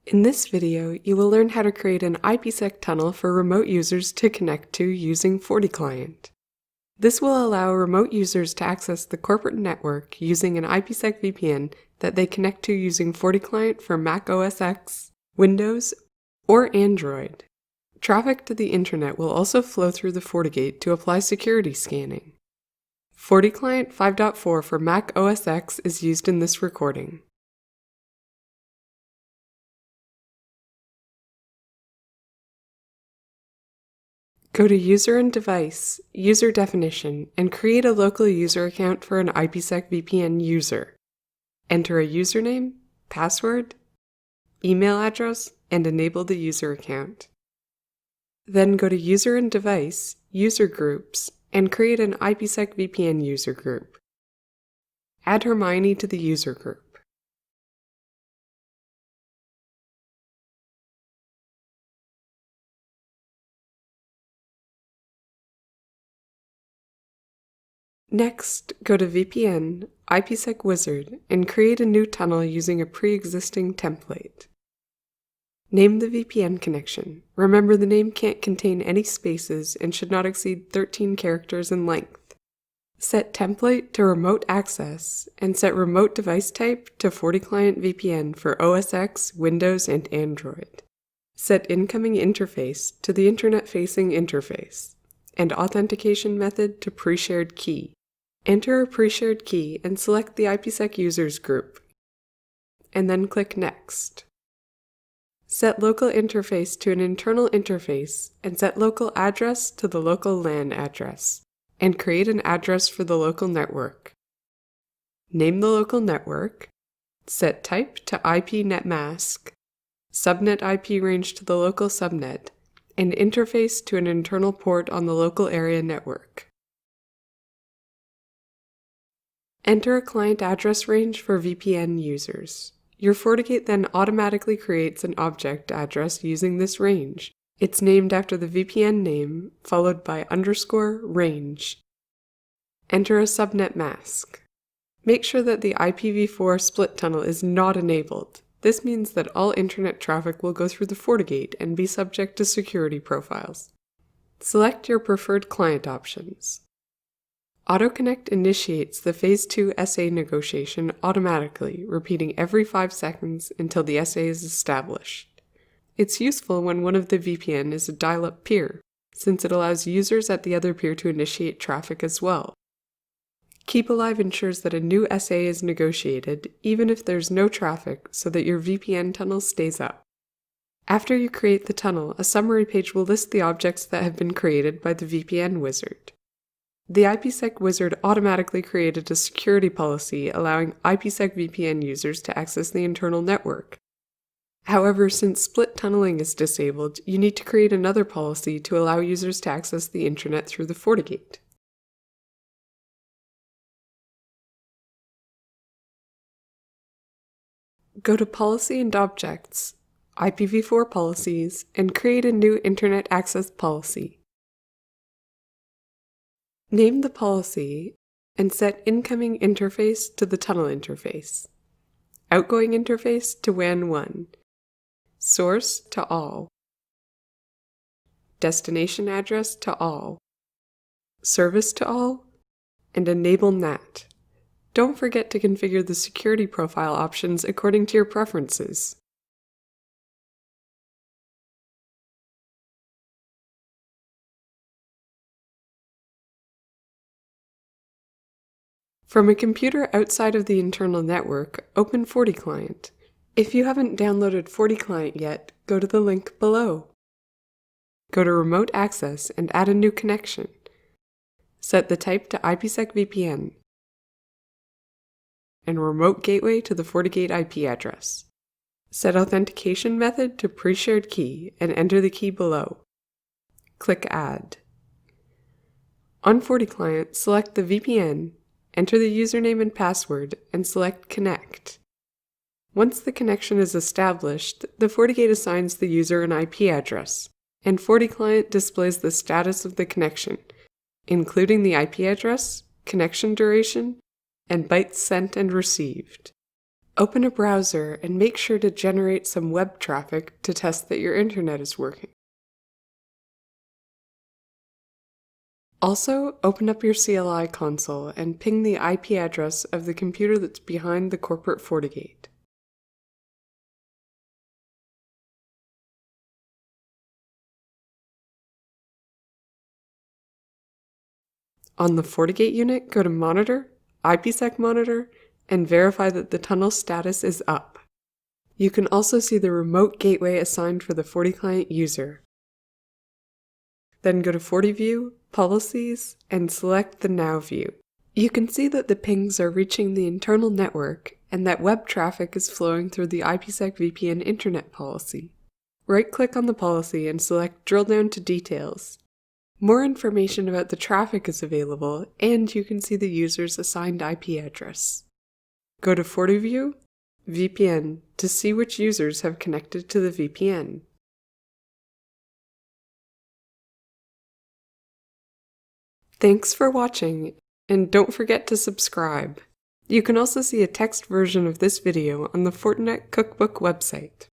In this video, you will learn how to create an IPsec tunnel for remote users to connect to using FortiClient. This will allow remote users to access the corporate network using an IPsec VPN that they connect to using FortiClient for Mac OS X, Windows, or Android. Traffic to the internet will also flow through the FortiGate to apply security scanning. FortiClient 5.4 for Mac OS X is used in this recording. Go to User and Device, User Definition, and create a local user account for an IPsec VPN user. Enter a username, password, email address, and enable the user account. Then go to User and Device, User Groups, and create an IPsec VPN user group. Add Hermione to the user group. Next, go to VPN, IPsec Wizard, and create a new tunnel using a pre-existing template. Name the VPN connection. Remember, the name can't contain any spaces and should not exceed 13 characters in length. Set template to remote access, and set remote device type to FortiClient VPN for OS X, Windows, and Android. Set incoming interface to the internet-facing interface, and authentication method to pre-shared key. Enter a pre-shared key and select the IPsec users group, and then click Next. Set local interface to an internal interface, and set local address to the local LAN address, and create an address for the local network. Name the local network, set type to IP net mask, subnet IP range to the local subnet, and interface to an internal port on the local area network. Enter a client address range for VPN users. Your FortiGate then automatically creates an object address using this range. It's named after the VPN name, followed by _range. Enter a subnet mask. Make sure that the IPv4 split tunnel is not enabled. This means that all internet traffic will go through the FortiGate and be subject to security profiles. Select your preferred client options. AutoConnect initiates the Phase 2 SA negotiation automatically, repeating every 5 seconds until the SA is established. It's useful when one of the VPN is a dial-up peer, since it allows users at the other peer to initiate traffic as well. Keep Alive ensures that a new SA is negotiated, even if there's no traffic, so that your VPN tunnel stays up. After you create the tunnel, a summary page will list the objects that have been created by the VPN wizard. The IPsec wizard automatically created a security policy allowing IPsec VPN users to access the internal network. However, since split tunneling is disabled, you need to create another policy to allow users to access the internet through the FortiGate. Go to Policy and Objects, IPv4 Policies, and create a new Internet Access Policy. Name the policy and set incoming interface to the tunnel interface, outgoing interface to WAN 1, source to all, destination address to all, service to all, and enable NAT. Don't forget to configure the security profile options according to your preferences. From a computer outside of the internal network, open FortiClient. If you haven't downloaded FortiClient yet, go to the link below. Go to Remote Access and add a new connection. Set the type to IPsec VPN and remote gateway to the FortiGate IP address. Set authentication method to pre-shared key and enter the key below. Click Add. On FortiClient, select the VPN, enter the username and password, and select Connect. Once the connection is established, the FortiGate assigns the user an IP address, and FortiClient displays the status of the connection, including the IP address, connection duration, and bytes sent and received. Open a browser and make sure to generate some web traffic to test that your internet is working. Also, open up your CLI console and ping the IP address of the computer that's behind the corporate FortiGate. On the FortiGate unit, go to Monitor, IPsec Monitor, and verify that the tunnel status is up. You can also see the remote gateway assigned for the FortiClient user. Then go to FortiView, Policies, and select the Now view. You can see that the pings are reaching the internal network and that web traffic is flowing through the IPsec VPN internet policy. Right-click on the policy and select Drill Down to Details. More information about the traffic is available, and you can see the user's assigned IP address. Go to FortiView, VPN to see which users have connected to the VPN. Thanks for watching, and don't forget to subscribe. You can also see a text version of this video on the Fortinet Cookbook website.